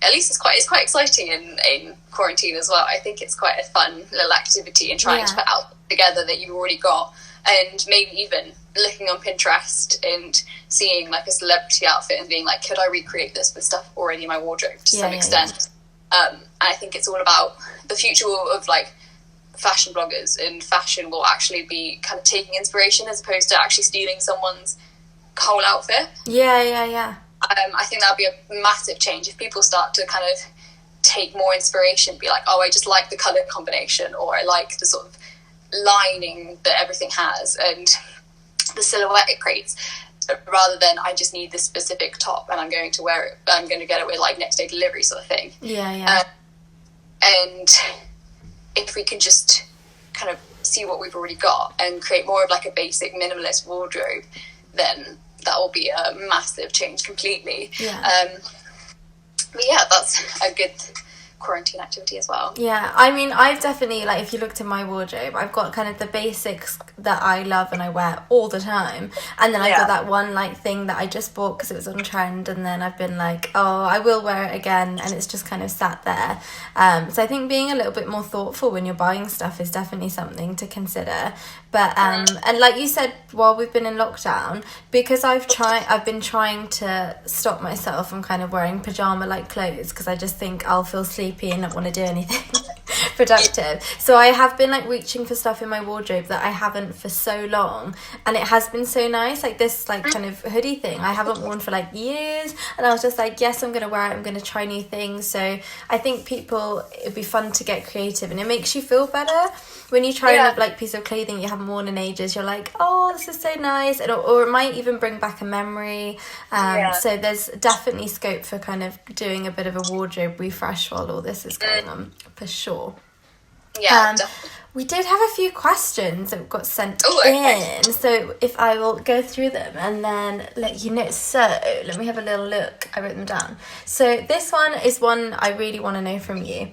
at least it's quite exciting in quarantine as well. I think it's quite a fun little activity in trying to put out together that you've already got, and maybe even looking on Pinterest and seeing like a celebrity outfit and being like, could I recreate this with stuff already in my wardrobe to some extent? And I think it's all about the future of like fashion bloggers, and fashion will actually be kind of taking inspiration as opposed to actually stealing someone's whole outfit. I think that would be a massive change if people start to kind of take more inspiration, be like, oh, I just like the colour combination, or I like the sort of lining that everything has and the silhouette it creates, rather than I just need this specific top and I'm going to wear it, I'm going to get it with like next day delivery sort of thing. And if we can just kind of see what we've already got and create more of like a basic minimalist wardrobe, then that will be a massive change completely. But yeah, that's a good quarantine activity as well. I mean, I've definitely, like, if you looked in my wardrobe, I've got kind of the basics that I love and I wear all the time, and then I've got that one like thing that I just bought because it was on trend, and then I've been like, oh, I will wear it again, and it's just kind of sat there. So I think being a little bit more thoughtful when you're buying stuff is definitely something to consider. But and like you said, while we've been in lockdown, because I've been trying to stop myself from kind of wearing pajama like clothes, because I just think I'll feel sleepy and not want to do anything productive. So I have been like reaching for stuff in my wardrobe that I haven't for so long, and it has been so nice. Like this like kind of hoodie thing I haven't worn for like years, and I was just like, yes, I'm gonna wear it, I'm gonna try new things. So I think it'd be fun to get creative, and it makes you feel better when you try and like piece of clothing you haven't worn in ages. You're like, oh, this is so nice, or it might even bring back a memory. So there's definitely scope for kind of doing a bit of a wardrobe refresh while all this is going on, for sure. We did have a few questions that got sent in, so if I will go through them and then let you know. So let me have a little look. I wrote them down. So this one is one I really want to know from you.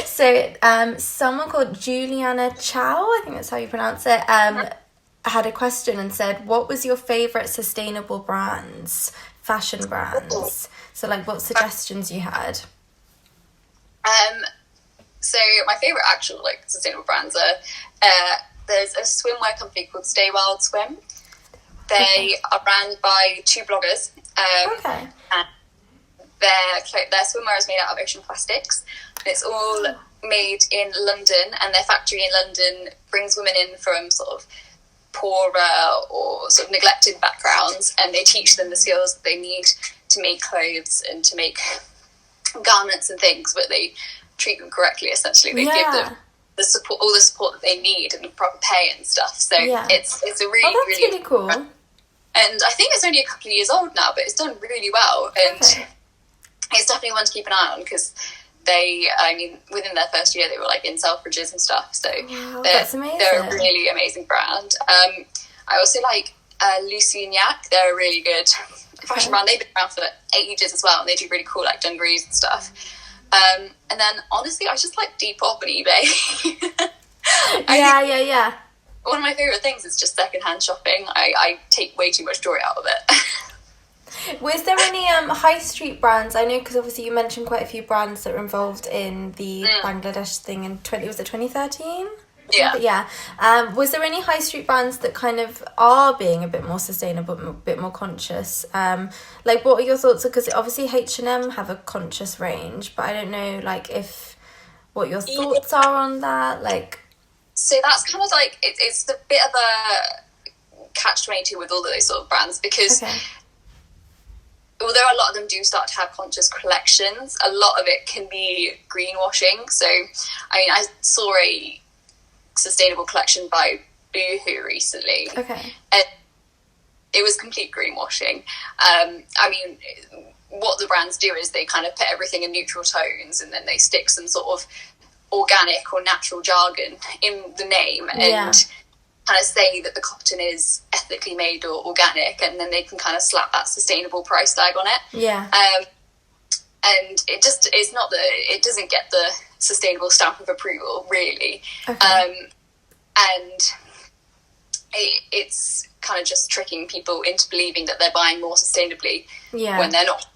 So someone called Juliana Chow, I think that's how you pronounce it, had a question and said, what was your favourite sustainable fashion brands? So like what suggestions you had? So my favourite actual like sustainable brands are there's a swimwear company called Stay Wild Swim. They are ran by 2 bloggers. And their swimwear is made out of ocean plastics. And it's all made in London, and their factory in London brings women in from sort of poorer or sort of neglected backgrounds, and they teach them the skills that they need to make clothes and to make garments and things, but they treat them correctly. Essentially, they give them the support, all the support that they need, and proper pay and stuff. So it's a really, that's really cool. And I think it's only a couple of years old now, but it's done really well, and it's definitely one to keep an eye on, because within their first year, they were like in Selfridges and stuff. So that's amazing. They're a really amazing brand. I also like Lucy and Yak. They're a really good fashion brand. They've been around for ages as well, and they do really cool like dungarees and stuff. And then honestly, I just like Depop and eBay. Yeah. One of my favourite things is just secondhand shopping. I take way too much joy out of it. Was there any high street brands? I know, because obviously you mentioned quite a few brands that were involved in the Bangladesh thing in 2013? Yeah. Was there any high street brands that kind of are being a bit more sustainable, a bit more conscious? Like, what are your thoughts? Because obviously H&M have a conscious range, but I don't know, like, what your thoughts are on that. Like, so that's kind of like it's a bit of a catch-22 with all of those sort of brands, because although a lot of them do start to have conscious collections, a lot of it can be greenwashing. So, I mean, I saw a sustainable collection by Boohoo recently. And it was complete greenwashing. I mean, what the brands do is they kind of put everything in neutral tones, and then they stick some sort of organic or natural jargon in the name and kind of say that the cotton is ethically made or organic, and then they can kind of slap that sustainable price tag on it. And it doesn't get the sustainable stamp of approval, really. And it's kind of just tricking people into believing that they're buying more sustainably when they're not.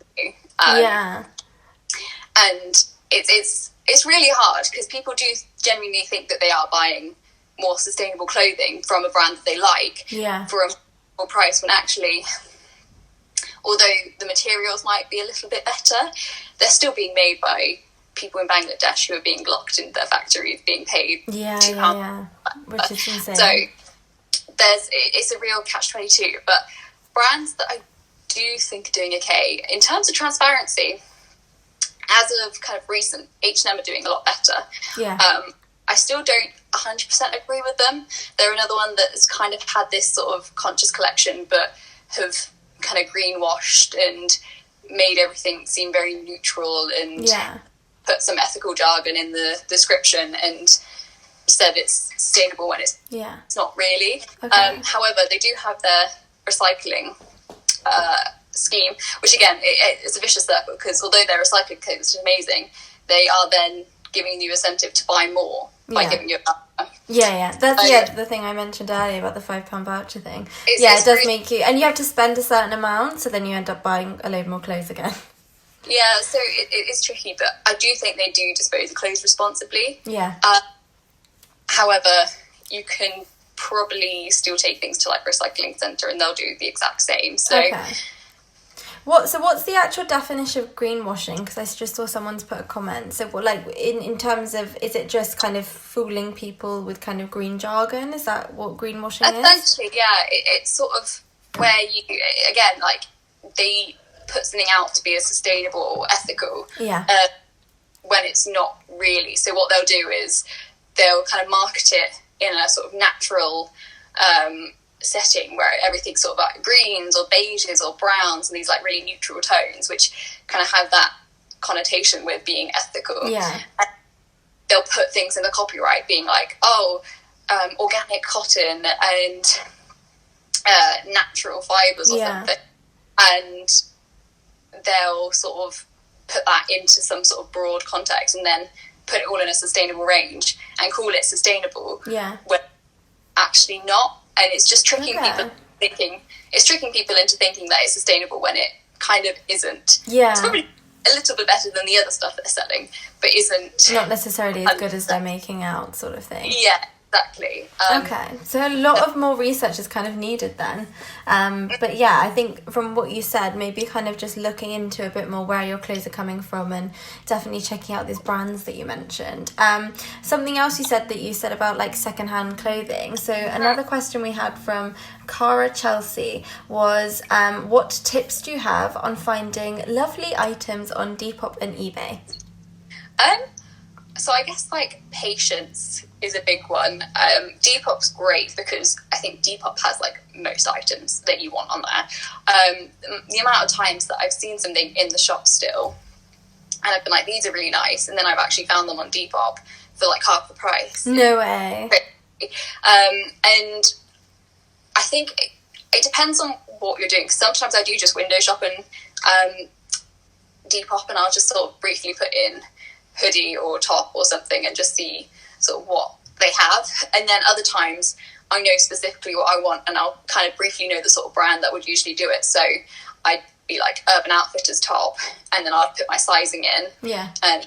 And it's really hard, because people do genuinely think that they are buying more sustainable clothing from a brand that they like for a more price, when actually, although the materials might be a little bit better, they're still being made by people in Bangladesh who are being locked in their factories, being paid £2. Which is insane. So it's a real catch-22. But brands that I do think are doing okay in terms of transparency, as of kind of recent, H&M are doing a lot better. I still don't 100% agree with them. They're another one that has kind of had this sort of conscious collection, but have kind of greenwashed and made everything seem very neutral, and put some ethical jargon in the description and said it's sustainable when it's not really. However, they do have their recycling scheme, which again, it's a vicious circle, because although their recycling clothes is amazing, they are then giving you incentive to buy more by giving you a that's the thing I mentioned earlier about the £5 voucher thing. It does make you, and you have to spend a certain amount, so then you end up buying a load more clothes again. So it is tricky, but I do think they do dispose of clothes responsibly. However, you can probably still take things to like recycling centre, and they'll do the exact same. So what's the actual definition of greenwashing? Because I just saw someone's put a comment. So what, like, in terms of, is it just kind of fooling people with kind of green jargon? Is that what greenwashing is? Essentially, it's sort of where you, again, like, they put something out to be as sustainable or ethical when it's not really. So what they'll do is they'll kind of market it in a sort of natural setting where everything's sort of like greens or beiges or browns and these like really neutral tones, which kind of have that connotation with being ethical. And they'll put things in the copyright being like, organic cotton and natural fibres or something, and they'll sort of put that into some sort of broad context and then put it all in a sustainable range and call it sustainable when actually not. And it's just tricking people into thinking that it's sustainable when it kind of isn't. It's probably a little bit better than the other stuff they're selling, but isn't not necessarily as good as they're making out, sort of thing. Exactly. Okay, so a lot of more research is kind of needed then. But yeah, I think from what you said, maybe kind of just looking into a bit more where your clothes are coming from, and definitely checking out these brands that you mentioned. Something else you said about like secondhand clothing. So another question we had from Cara Chelsea was, what tips do you have on finding lovely items on Depop and eBay? So I guess like patience is a big one. Depop's great because I think Depop has like most items that you want on there. The amount of times that I've seen something in the shop still and I've been like, these are really nice, and then I've actually found them on Depop for like half the price. No way. And I think it depends on what you're doing, because sometimes I do just window shop and Depop, and I'll just sort of briefly put in hoodie or top or something and just see sort of what they have. And then other times I know specifically what I want, and I'll kind of briefly know the sort of brand that would usually do it. So I'd be like Urban Outfitters top, and then I'd put my sizing in. Yeah. And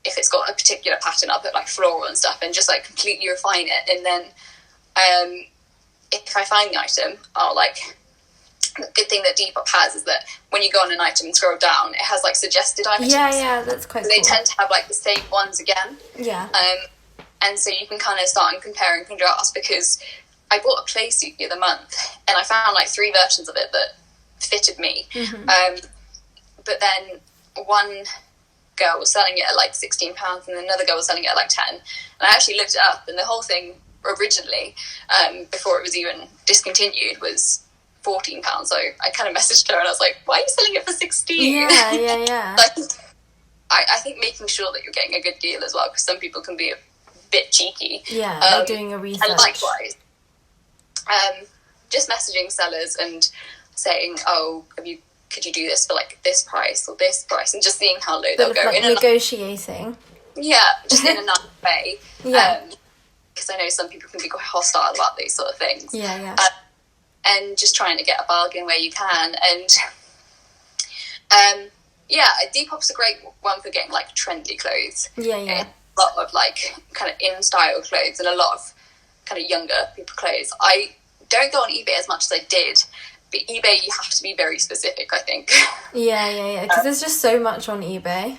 if it's got a particular pattern, I'll put like floral and stuff and just like completely refine it. And then if I find the item, I'll like... The good thing that Depop has is that when you go on an item and scroll down, it has like suggested items. Yeah, that's quite cool. They tend to have like the same ones again. Yeah. And so you can kind of start and compare and contrast, because I bought a play suit the other month and I found like 3 versions of it that fitted me. Mm-hmm. But then one girl was selling it at like £16 and another girl was selling it at like 10. And I actually looked it up, and the whole thing originally, before it was even discontinued, was £14. So I kind of messaged her and I was like, why are you selling it for 16? Yeah. Like, I think making sure that you're getting a good deal as well, because some people can be a bit cheeky. Yeah, like doing a research. And likewise, just messaging sellers and saying, oh, could you do this for like this price or this price, and just seeing how low they'll go. Like negotiating. Just in a nice way. Yeah. Because I know some people can be quite hostile about these sort of things. Yeah. And just trying to get a bargain where you can. And Depop's a great one for getting like trendy clothes. Yeah. A lot of like kind of in style clothes and a lot of kind of younger people clothes. I don't go on eBay as much as I did, but eBay you have to be very specific, I think. Yeah. Because there's just so much on eBay.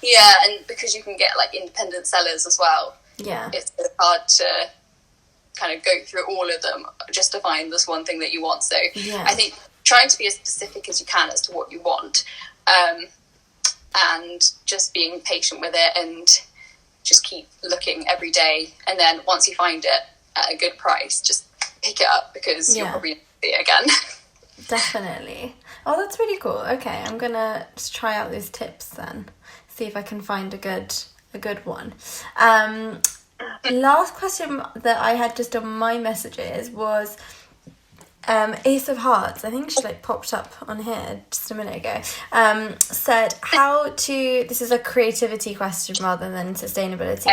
Yeah, and because you can get like independent sellers as well. Yeah. It's hard to kind of go through all of them just to find this one thing that you want. So yeah. I think trying to be as specific as you can as to what you want, and just being patient with it and just keep looking every day. And then once you find it at a good price, just pick it up, because you'll probably see it again. Definitely. Oh, that's really cool. Okay, I'm gonna just try out those tips then. See if I can find a good one. Last question that I had just on my messages was Ace of Hearts, I think she like popped up on here just a minute ago, said how to, this is a creativity question rather than sustainability.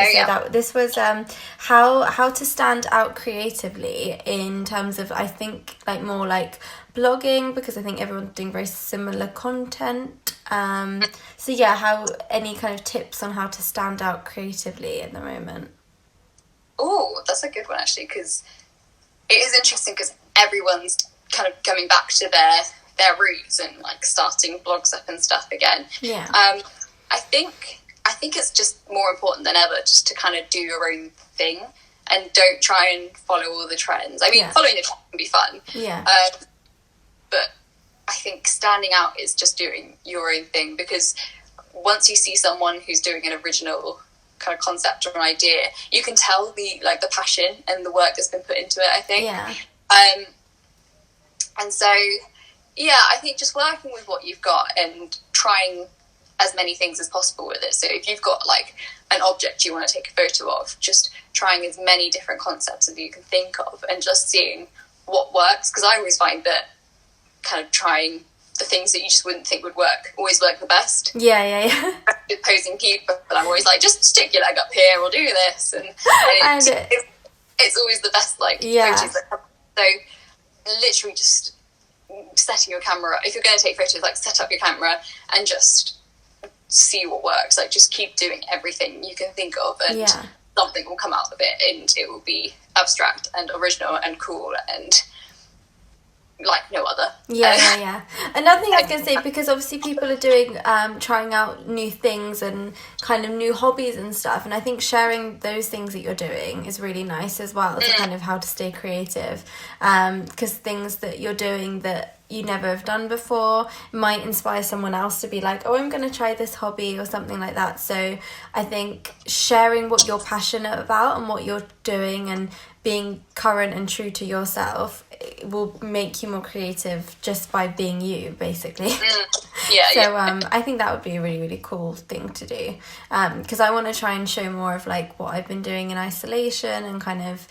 This was how to stand out creatively in terms of, I think, like more like blogging, because I think everyone's doing very similar content. So yeah, how, any kind of tips on how to stand out creatively at the moment? Oh, that's a good one actually, because it is interesting because everyone's kind of coming back to their roots and like starting blogs up and stuff again. Yeah. I think it's just more important than ever just to kind of do your own thing and don't try and follow all the trends. I mean, following the trend can be fun. Yeah. But I think standing out is just doing your own thing, because once you see someone who's doing an original kind of concept or an idea, you can tell the passion and the work that's been put into it, I think. Yeah. And so, yeah, I think just working with what you've got and trying as many things as possible with it. So if you've got like an object you want to take a photo of, just trying as many different concepts as you can think of and just seeing what works. Because I always find that kind of trying the things that you just wouldn't think would work always work the best. Yeah. Posing people, but I'm always like, just stick your leg up here, we'll do this, and it's always the best photos that come. So literally just setting your camera, if you're going to take photos, like set up your camera and just see what works. Like just keep doing everything you can think of, and something will come out of it, and it will be abstract and original and cool and like no other. Yeah. Another thing I was going to say, because obviously people are doing trying out new things and kind of new hobbies and stuff, and I think sharing those things that you're doing is really nice as well, to kind of how to stay creative, because things that you're doing that you never have done before might inspire someone else to be like, oh, I'm going to try this hobby or something like that. So I think sharing what you're passionate about and what you're doing and being current and true to yourself will make you more creative just by being you, basically. I think that would be a really, really cool thing to do, because I want to try and show more of like what I've been doing in isolation, and kind of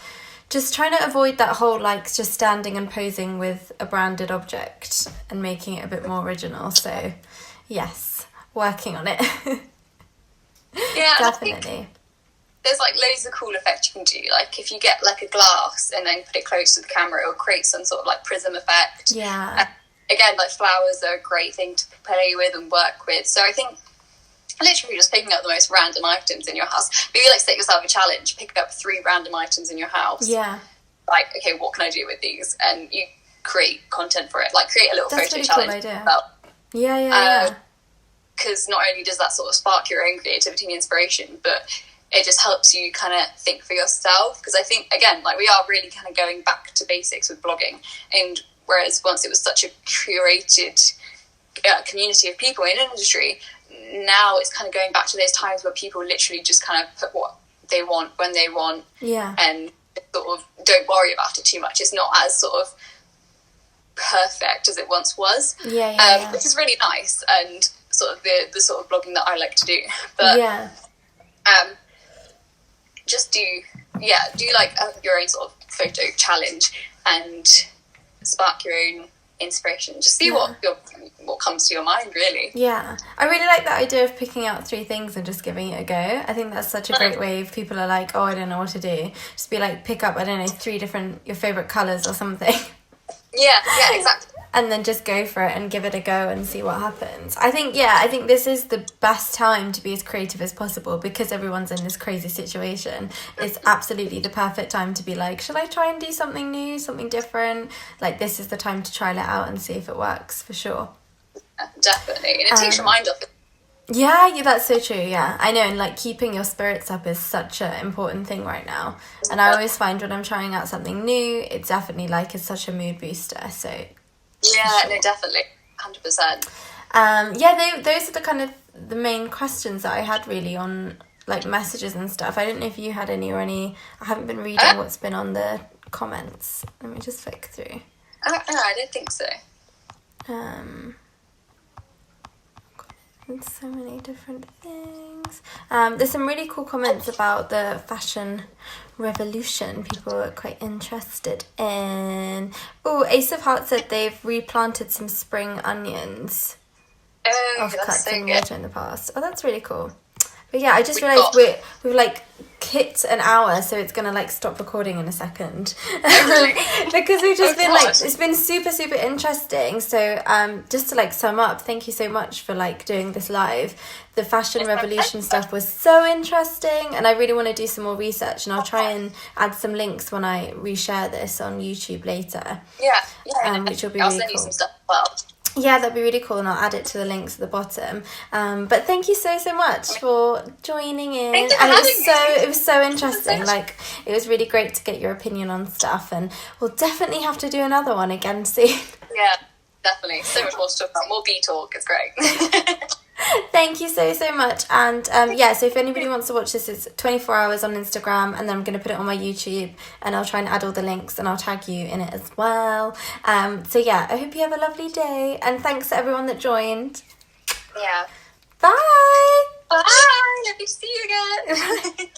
just trying to avoid that whole like just standing and posing with a branded object and making it a bit more original. So yes, working on it. Yeah, definitely. There's like loads of cool effects you can do. Like if you get like a glass and then put it close to the camera, it'll create some sort of like prism effect. Yeah. And again, like flowers are a great thing to play with and work with. So I think literally just picking up the most random items in your house. Maybe like set yourself a challenge, pick up 3 random items in your house. Yeah. Like, okay, what can I do with these? And you create content for it. Like create a little That's photo really challenge. Cool idea. About. Yeah. Because not only does that sort of spark your own creativity and inspiration, but it just helps you kind of think for yourself. Because I think, again, like we are really kind of going back to basics with blogging. And whereas once it was such a curated community of people in an industry, now it's kind of going back to those times where people literally just kind of put what they want when they want. Yeah. And sort of don't worry about it too much. It's not as sort of perfect as it once was. Yeah. Which is really nice, and sort of the sort of blogging that I like to do. But just do like your own sort of photo challenge and spark your own inspiration. Just see what comes to your mind, really. Yeah, I really like that idea of picking out 3 things and just giving it a go. I think that's such a great way. If people are like, oh, I don't know what to do, just be like, pick up, I don't know, 3 different your favorite colors or something. Yeah, exactly. And then just go for it and give it a go and see what happens. I think this is the best time to be as creative as possible, because everyone's in this crazy situation. It's absolutely the perfect time to be like, shall I try and do something new, something different? Like, this is the time to try it out and see if it works, for sure. Definitely. And it takes your mind off it. Yeah, that's so true. Yeah, I know. And like keeping your spirits up is such an important thing right now. And I always find when I'm trying out something new, it definitely like is such a mood booster. So yeah, no, definitely, 100%. Those are the kind of the main questions that I had really on like messages and stuff. I don't know if you had any or any. I haven't been reading what's been on the comments. Let me just flick through. I don't think so. And so many different things. There's some really cool comments about the fashion revolution. People are quite interested in. Oh, Ace of Hearts said they've replanted some spring onions off cuts in water in the past. Oh, that's really cool. But yeah, I just realised we've like hit an hour, so it's gonna like stop recording in a second. Because we've just been like, it's been super, super interesting. So just to like sum up, thank you so much for like doing this live. The fashion revolution stuff was so interesting, and I really want to do some more research, and I'll try and add some links when I reshare this on YouTube later. Which will be I'll really send cool. you some stuff as well. Yeah, that'd be really cool, and I'll add it to the links at the bottom. But thank you so much for joining in. Thank you for having me. It was so interesting. Like, it was really great to get your opinion on stuff, and we'll definitely have to do another one again soon. Yeah, definitely. So much more to talk about. More bee talk. It's great. Thank you so, so much. And so if anybody wants to watch this, it's 24 hours on Instagram, and then I'm going to put it on my YouTube, and I'll try and add all the links, and I'll tag you in it as well. I hope you have a lovely day, and thanks to everyone that joined. Yeah. Bye. Bye. Lovely to see you again.